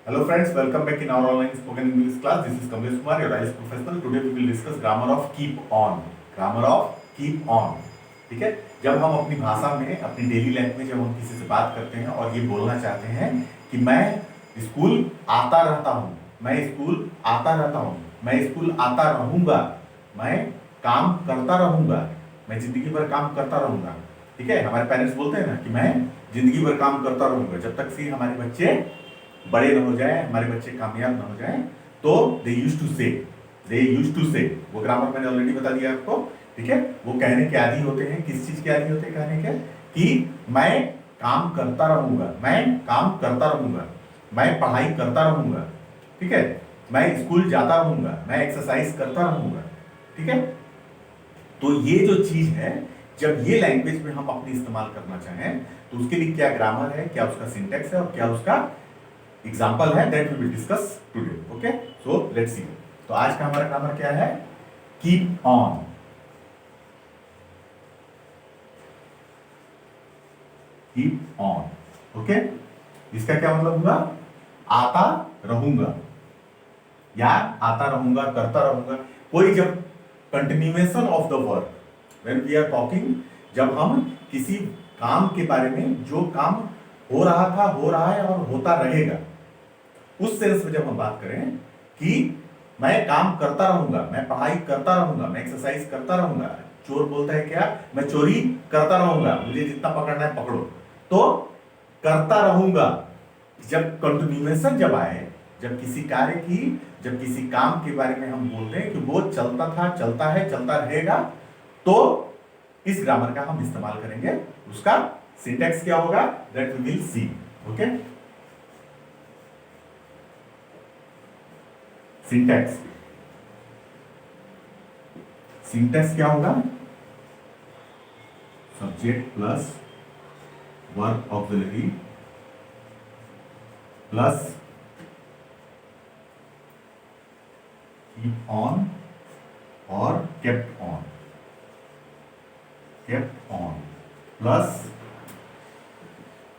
Hello friends, welcome back in our online spoken English class. This is Kamlesh Kumar, your IELTS professional. Today we will discuss grammar of keep on. Grammar of keep on. ठीक है, जब हम अपनी भाषा में अपनी daily life में जब हम किसी से बात करते हैं और ये बोलना चाहते हैं कि मैं स्कूल आता रहता हूँ, मैं स्कूल आता रहता हूँ, मैं स्कूल आता रहूंगा, मैं काम करता रहूंगा, मैं जिंदगी भर काम करता रहूंगा। ठीक है, हमारे पेरेंट्स बोलते हैं ना कि मैं जिंदगी भर काम करता रहूंगा, जब तक से हमारे बच्चे बड़े न हो जाए, हमारे बच्चे कामयाब न हो जाए, तो दे यूज्ड टू से वो ग्रामर मैंने ऑलरेडी बता दिया आपको। ठीक है, वो कहने के आदी होते हैं। किस चीज के आदी होते हैं कहने के? कि मैं काम करता रहूंगा, मैं काम करता रहूंगा, मैं पढ़ाई करता रहूंगा। ठीक है, मैं स्कूल जाता रहूंगा, मैं एक्सरसाइज करता रहूंगा। ठीक है, तो ये जो चीज है, जब ये लैंग्वेज में हम अपनी इस्तेमाल करना चाहें तो उसके लिए क्या ग्रामर है, क्या उसका सिंटेक्स है और क्या उसका एग्जाम्पल है, that we will discuss today. Okay, so let's see. तो आज का हमारा ग्रामर क्या है? Keep on. Keep on. Okay, इसका क्या मतलब हुआ? आता रहूंगा या आता रहूंगा, करता रहूंगा। कोई जब continuation of the work, when we are talking, जब हम किसी काम के बारे में, जो काम हो रहा था, हो रहा है और होता रहेगा, उस सेंस में जब हम बात करें कि मैं काम करता रहूंगा, मैं पढ़ाई करता रहूंगा, मैं एक्सरसाइज करता रहूंगा। चोर बोलता है क्या? मैं चोरी करता रहूंगा, मुझे जितना पकड़ना है पकड़ो। तो करता रहूंगा, जब कंटिन्यूएशन जब आए, जब किसी कार्य की, जब किसी काम के बारे में हम बोलते हैं कि वो चलता था, चलता है, चलता रहेगा, तो इस ग्रामर का हम इस्तेमाल करेंगे। उसका सिंटैक्स क्या होगा, that we will see. Okay, syntax, syntax क्या होगा? Subject plus verb auxiliary plus keep on और kept on, kept on plus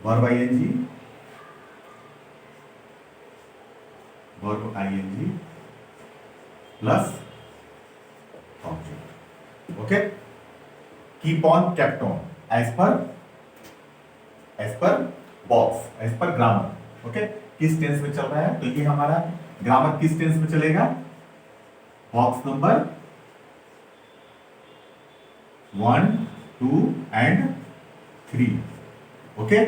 verb ING, verb ING plus object. Okay, keep on, kept on, as per box, as per grammar. Okay, किस tense में चल रहा है? तो ये हमारा grammar किस टेंस में चलेगा? Box number 1, 2 and 3। Okay,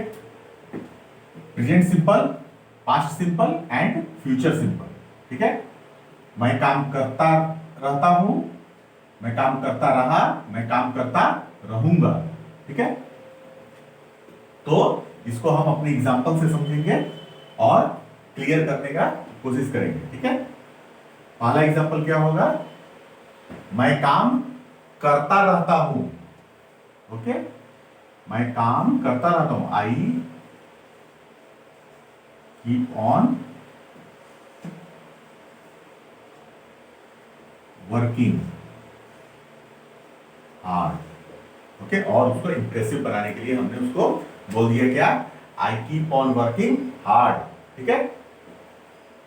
present simple, past simple and future simple. ठीक है, मैं काम करता रहता हूं, मैं काम करता रहा, मैं काम करता रहूंगा। ठीक है, तो इसको हम अपने एग्जांपल से समझेंगे और क्लियर करने का कोशिश करेंगे। ठीक है, पहला एग्जांपल क्या होगा? मैं काम करता रहता हूं। ओके, मैं काम करता रहता हूं, आई keep on working hard. Okay, और उसको इंप्रेसिव बनाने के लिए हमने उसको बोल दिया क्या? आई कीप ऑन वर्किंग हार्ड। ठीक है,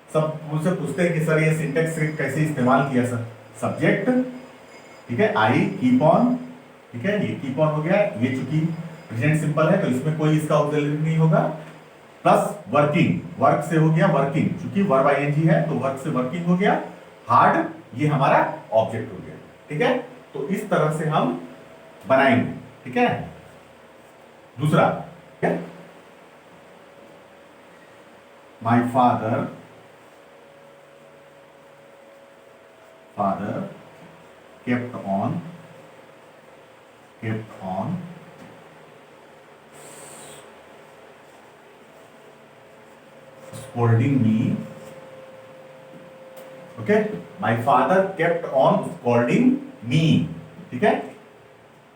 सब मुझसे पूछते हैं कि सर ये सिंटेक्स कैसे इस्तेमाल किया सर? सब्जेक्ट, ठीक है, आई कीप ऑन, ठीक है, ये कीप ऑन हो गया, ये चूंकि प्रेजेंट सिंपल है तो इसमें कोई इसका ऑक्सिलरी नहीं होगा, प्लस वर्किंग, वर्क से हो गया वर्किंग, चूंकि वर्ब आईएनजी है तो वर्क से वर्किंग हो गया, हार्ड ये हमारा ऑब्जेक्ट हो गया। ठीक है, तो इस तरह से हम बनाएंगे। ठीक है, दूसरा, ठीक है, my father kept on scolding me. Okay, my father kept on scolding me. ठीक है,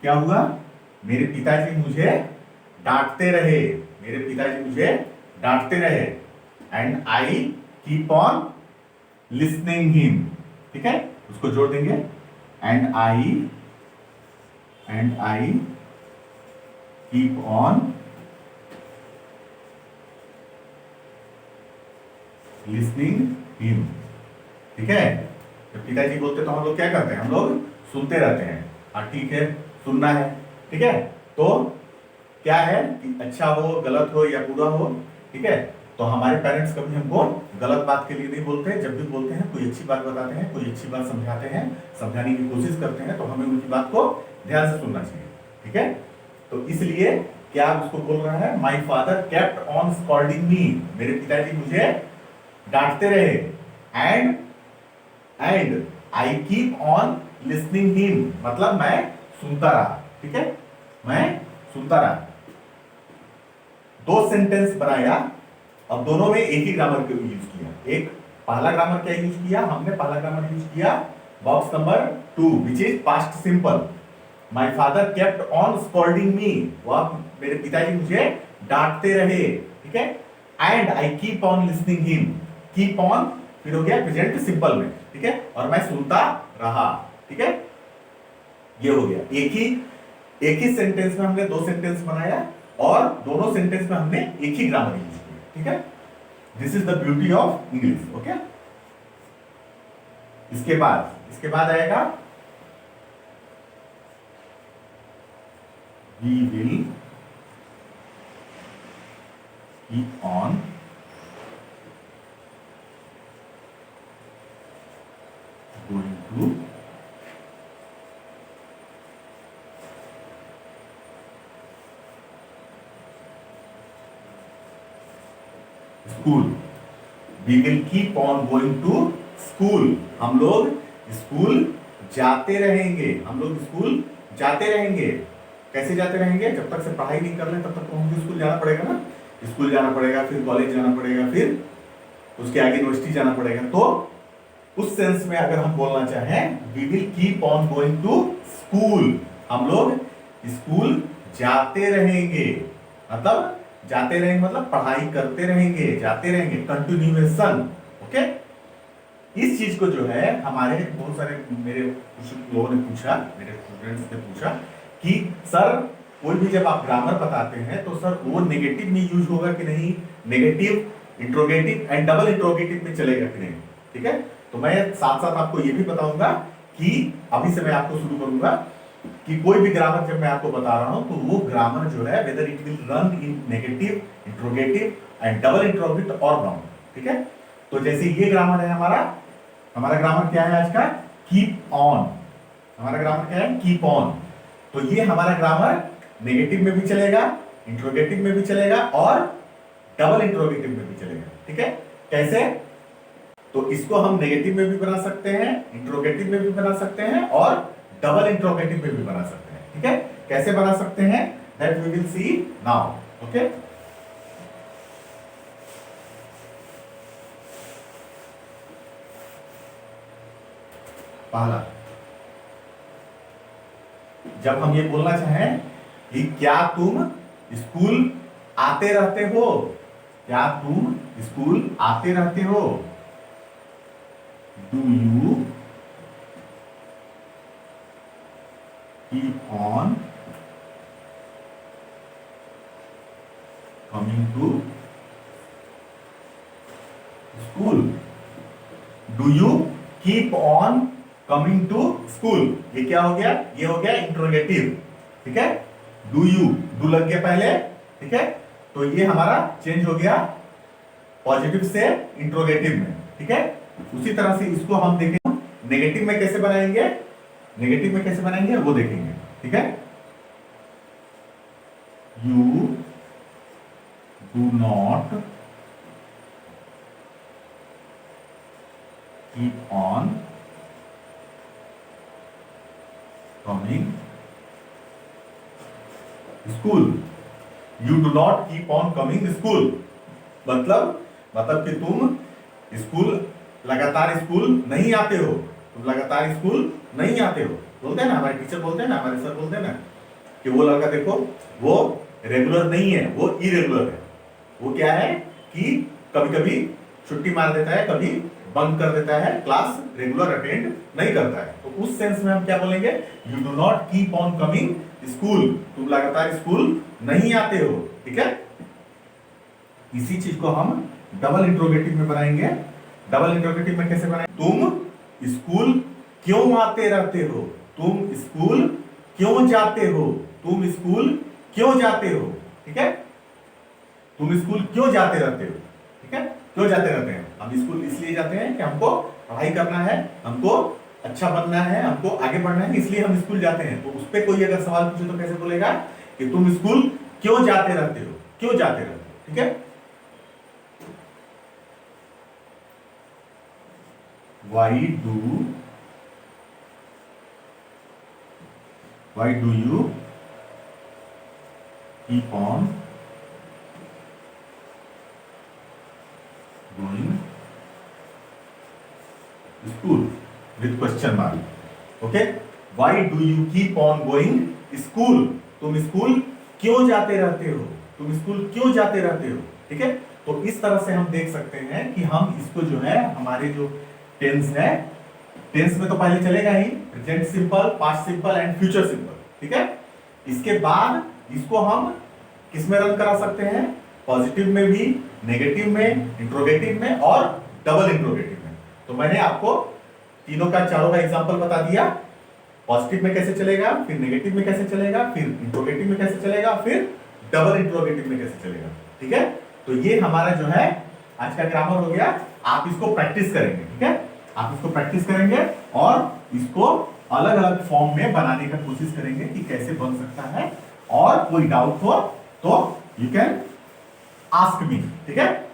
क्या हुआ? मेरे पिताजी मुझे डांटते रहे, मेरे पिताजी मुझे डांटते रहे, and I keep on listening him. ठीक है, उसको जोड़ देंगे, and I keep on listening him, ठीक है। जब पिताजी बोलते तो हम लोग क्या करते हैं, हम लोग सुनते रहते हैं। हाँ ठीक है, सुनना है, ठीक है। तो क्या है कि अच्छा हो, गलत हो या बुरा हो, ठीक है। तो हमारे पेरेंट्स कभी हमको गलत बात के लिए नहीं बोलते हैं। जब भी बोलते हैं कोई अच्छी बात बताते हैं, कोई अच्छी बात समझाते हैं, समझाने की कोशिश करते हैं, तो हमें उनकी बात को ध्यान से सुनना चाहिए, ठीक है। तो इसलिए क्या उसको बोल रहा है, my father kept on scolding me, मेरे पिताजी मुझे डांटते रहे, and I keep on listening him, मतलब मैं सुनता रहा, ठीक है, मैं सुनता रहा। दो सेंटेंस बनाया, अब दोनों में एक ही ग्रामर को यूज किया। एक पहला ग्रामर क्या यूज किया हमने, पहला ग्रामर यूज किया box number 2 which is past simple. My father kept on scolding me, वह मेरे पिताजी मुझे डांटते रहे, ठीक है। And I keep on listening him, keep on फिर हो गया प्रेजेंट सिंपल में, ठीक है, और मैं सुनता रहा, ठीक है। ये हो गया एक ही सेंटेंस में हमने दो सेंटेंस बनाया और दोनों सेंटेंस में हमने एक ही ग्रामर यूज किया, ठीक है। This is the beauty of English, okay. इसके बाद आएगा we will keep on going to school, we will keep on going to school, हम लोग स्कूल जाते रहेंगे, हम लोग स्कूल जाते रहेंगे। कैसे जाते रहेंगे, जब तक से पढ़ाई नहीं कर लें तब तक तो हमको स्कूल जाना पड़ेगा ना, स्कूल जाना पड़ेगा, फिर कॉलेज जाना पड़ेगा, फिर उसके आगे यूनिवर्सिटी जाना पड़ेगा। तो उस सेंस में अगर हम बोलना चाहें, we will keep on going to school, हम लोग स्कूल जाते रहेंगे, मतलब जाते रहेंगे मतलब पढ़ाई करते रहेंगे, जाते रहेंगे, कंटिन्यूएशन, ओके। इस चीज को जो है हमारे बहुत सारे मेरे कुछ लोगों ने पूछा, मेरे स्टूडेंट्स ने पूछा कि सर कोई भी जब आप ग्रामर बताते हैं तो सर वो नेगेटिव में यूज होगा कि नहीं, negative, interrogative and double interrogative में चलेगा कि नहीं, ठीक है। तो मैं साथ साथ आपको ये भी बताऊंगा कि अभी से मैं आपको शुरू करूंगा कि कोई भी ग्रामर जब मैं आपको बता रहा हूं तो वो ग्रामर जो है whether it will run in negative, interrogative and double interrogative और नॉट, ठीक है। तो जैसे ये ग्रामर है हमारा ग्रामर क्या है आज का, कीप ऑन, हमारा ग्रामर क्या है, कीप ऑन। तो ये हमारा ग्रामर नेगेटिव में भी चलेगा, इंट्रोगेटिव में भी चलेगा और डबल इंट्रोगेटिव में भी चलेगा, ठीक है। कैसे, तो इसको हम नेगेटिव में भी बना सकते हैं, इंट्रोगेटिव में भी बना सकते हैं और डबल इंट्रोगेटिव में भी बना सकते हैं, ठीक है। कैसे बना सकते हैं, that we will see now, okay. पहला, जब हम ये बोलना चाहें कि क्या तुम स्कूल आते रहते हो, क्या तुम स्कूल आते रहते हो, do you keep on coming to school, do you keep on coming to school. ये क्या हो गया, ये हो गया इंट्रोगेटिव, ठीक है। डू यू, डू लग गया पहले, ठीक है। तो ये हमारा चेंज हो गया पॉजिटिव से इंट्रोगेटिव में, ठीक है। उसी तरह से इसको हम देखेंगे नेगेटिव में कैसे बनाएंगे, नेगेटिव में कैसे बनाएंगे वो देखेंगे, ठीक है। You do not keep on coming school, you do not keep on coming school, मतलब कि तुम स्कूल लगातार स्कूल नहीं आते हो, तुम लगातार स्कूल नहीं आते हो। बोलते हैं ना हमारे टीचर, बोलते हैं ना हमारे सर, बोलते हैं ना कि वो लड़का देखो वो रेगुलर नहीं है, वो इरेगुलर है। वो क्या है कि कभी कभी छुट्टी मार देता है, कभी बंक कर देता है, क्लास रेगुलर अटेंड नहीं करता है। तो उस सेंस में हम क्या बोलेंगे, you do not keep on coming school, तुम लगातार स्कूल नहीं आते हो, ठीक है। इसी चीज को हम डबल इंट्रोगेटिव में बनाएंगे। डबल इंट्रोगेटिव में कैसे बनाएंगे? तुम स्कूल क्यों आते रहते हो? तुम स्कूल क्यों जाते हो? तुम स्कूल क्यों जाते हो? ठीक है, तुम स्कूल क्यों जाते रहते हो? ठीक है, क्यों जाते रहते हैं? हम स्कूल इसलिए जाते हैं कि हमको पढ़ाई करना है, हमको अच्छा बनना है, हमको आगे बढ़ना है, इसलिए हम स्कूल जाते हैं। तो उस पर कोई अगर सवाल पूछे तो कैसे बोलेगा कि तुम स्कूल क्यों जाते रहते हो? क्यों जाते रहते हो? ठीक है, why do you keep on going school with question mark? okay, why do you keep on going school? तुम स्कूल क्यों जाते रहते हो? तुम स्कूल क्यों जाते रहते हो? ठीक है, तो इस तरह से हम देख सकते हैं कि हम इसको जो है हमारे जो टेंस है, टेंस में तो पहले चलेगा ही present simple, past simple and future simple. ठीक है, इसके बाद इसको हम किस में रन करा सकते हैं? पॉजिटिव में भी, नेगेटिव में, इंट्रोगेटिव में और डबल इंट्रोगेटिव में। तो मैंने आपको तीनों का, चारों का एग्जांपल बता दिया। पॉजिटिव में कैसे चलेगा, फिर नेगेटिव में कैसे चलेगा, फिर इंट्रोगेटिव में कैसे चलेगा, फिर डबल इंट्रोगेटिव में कैसे चलेगा। ठीक है, तो ये हमारा जो है आज का ग्रामर हो गया। आप इसको प्रैक्टिस करेंगे। ठीक है, आप इसको प्रैक्टिस करेंगे और इसको अलग अलग फॉर्म में बनाने का कोशिश करेंगे कि कैसे बन सकता है। और कोई डाउट हो तो यू कैन आस्क मी। ठीक है,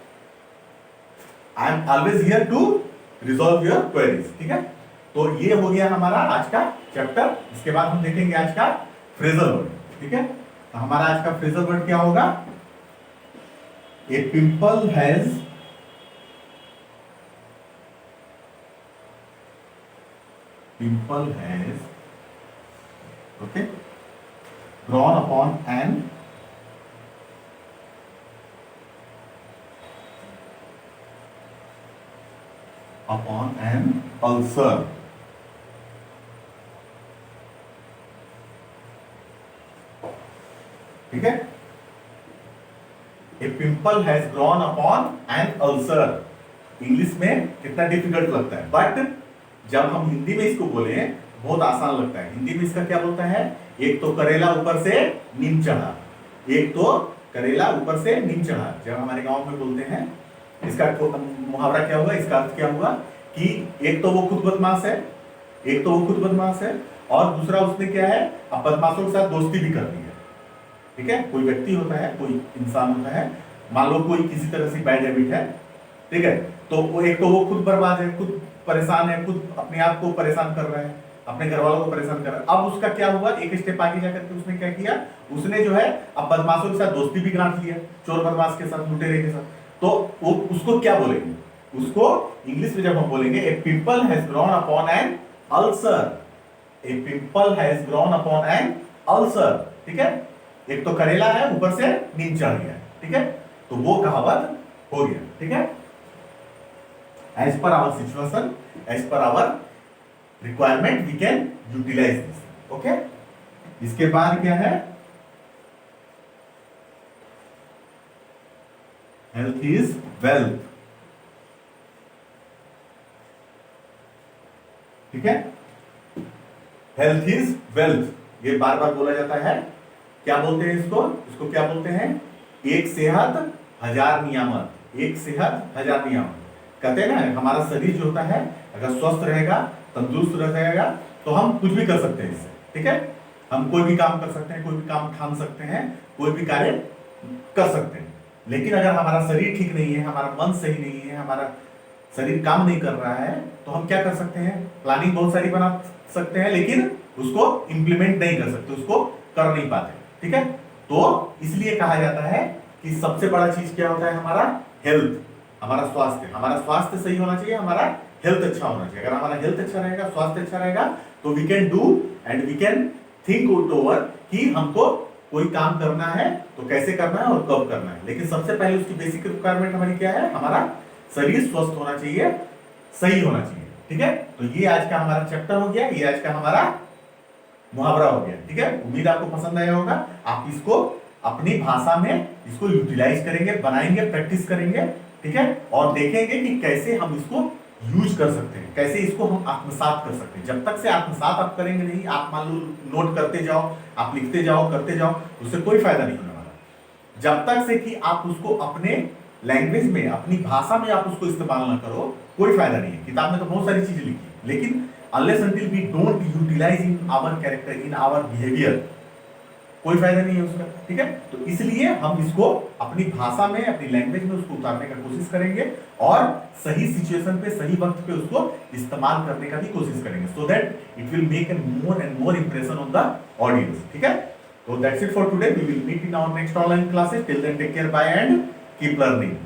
I am always here to resolve your queries. ठीक है, तो ये हो गया हमारा आज का चैप्टर। इसके बाद हम देखेंगे आज का फ्रेजल वर्ड। ठीक है, तो हमारा आज का फ्रेजल वर्ड क्या होगा? A pimple has okay, drawn upon an ulcer। ठीक है, a pimple has grown upon an ulcer. English में कितना डिफिकल्ट लगता है, बट जब हम हिंदी में इसको बोले बहुत आसान लगता है। हिंदी में इसका क्या बोलता है? एक तो करेला ऊपर से नीम चढ़ा, एक तो करेला ऊपर से नीम चढ़ा। जब हमारे गांव में बोलते हैं, इसका मुहावरा क्या हुआ, इसका अर्थ क्या हुआ कि एक तो वो खुद बदमाश है, एक तो वो खुद बदमाश है और दूसरा उसने क्या है, अब बदमाशों के साथ दोस्ती भी कर दी है। ठीक है, कोई व्यक्ति होता है, कोई इंसान होता है, मान लो कोई किसी तरह से बैड हैबिट है। ठीक है, तो वो एक तो वो खुद बर्बाद है, खुद परेशान है, खुद अपने आप को परेशान कर रहा है, अपने घर वालों को परेशान कर रहा है। अब उसका क्या हुआ, एक स्टेप आगे जाकर के उसने क्या किया, उसने जो है अब बदमाशों के साथ दोस्ती भी गांठ लिया, चोर बदमाश के साथ, लुटेरे के साथ। तो वो उसको क्या बोलेंगे? उसको इंग्लिश में जब हम बोलेंगे a pimple has grown upon an ulcer. A pimple has grown upon an ulcer. ठीक है, एक तो करेला है, ऊपर से नीम चढ़ गया। ठीक है, तो वो कहावत हो गया। ठीक है, as per our situation, as per our requirement, we can utilize this. Okay? इसके बाद क्या है? Health is wealth. ठीक है, हेल्थ इज वेल्थ, ये बार बार बोला जाता है। क्या बोलते हैं इसको? इसको क्या बोलते हैं? एक सेहत हजार नियामत, एक सेहत हजार नियामत। कहते हैं ना, हमारा शरीर जो होता है अगर स्वस्थ रहेगा, तंदुरुस्त रहेगा, तो हम कुछ भी कर सकते हैं इससे। ठीक है, हम कोई भी काम कर सकते हैं, कोई भी काम ठान सकते हैं, कोई भी कार्य कर सकते हैं। लेकिन अगर हमारा शरीर ठीक नहीं है, हमारा मन सही नहीं है, हमारा शरीर काम नहीं कर रहा है, तो हम क्या कर सकते हैं? प्लानिंग बहुत सारी बना सकते हैं, लेकिन उसको इंप्लीमेंट नहीं कर सकते, उसको कर नहीं पाते। ठीक है, तो इसलिए कहा जाता है कि सबसे बड़ा चीज क्या होता है? हमारा हेल्थ, हमारा स्वास्थ्य। हमारा स्वास्थ्य सही होना चाहिए, हमारा हेल्थ अच्छा होना चाहिए। अगर हमारा हेल्थ अच्छा रहेगा, स्वास्थ्य अच्छा रहेगा, तो we can do and we can think it over कि हमको कोई काम करना है तो कैसे करना है और कब करना है। लेकिन सबसे पहले उसकी बेसिक रिक्वायरमेंट हमारी क्या है? हमारा शरीर स्वस्थ होना चाहिए, सही होना चाहिए। ठीक है, तो ये आज का हमारा चैप्टर हो गया, ये आज का हमारा मुहावरा हो गया। ठीक है, उम्मीद आपको पसंद आया होगा। आप इसको अपनी भाषा में इसको यूटिलाइज करेंगे, बनाएंगे, प्रैक्टिस करेंगे। ठीक है, और देखेंगे कि कैसे हम इसको यूज कर सकते हैं, कैसे इसको हम आत्मसात कर सकते हैं। जब तक से आत्मसात आप करेंगे नहीं, आप मान लो नोट करते जाओ, आप लिखते जाओ, करते जाओ, उससे कोई फायदा नहीं होने वाला। जब तक से कि आप उसको अपने लैंग्वेज में, अपनी भाषा में आप उसको इस्तेमाल ना करो, कोई फायदा नहीं है। किताब में तो बहुत सारी चीजें लिखी, लेकिन unless until we don't utilise in our character, in our behaviour, कोई फायदा नहीं है उसका। ठीक है, तो इसलिए हम इसको अपनी भाषा में, अपनी लैंग्वेज में उसको उतारने का कोशिश करेंगे और सही सिचुएशन पे, सही वक्त पे उसको इस्तेमाल करने का भी कोशिश करेंगे, so that it will make an more and more impression on the audience. ठीक है, तो that's it for today, we will meet in our next online classes. Till then take care, bye and keep learning.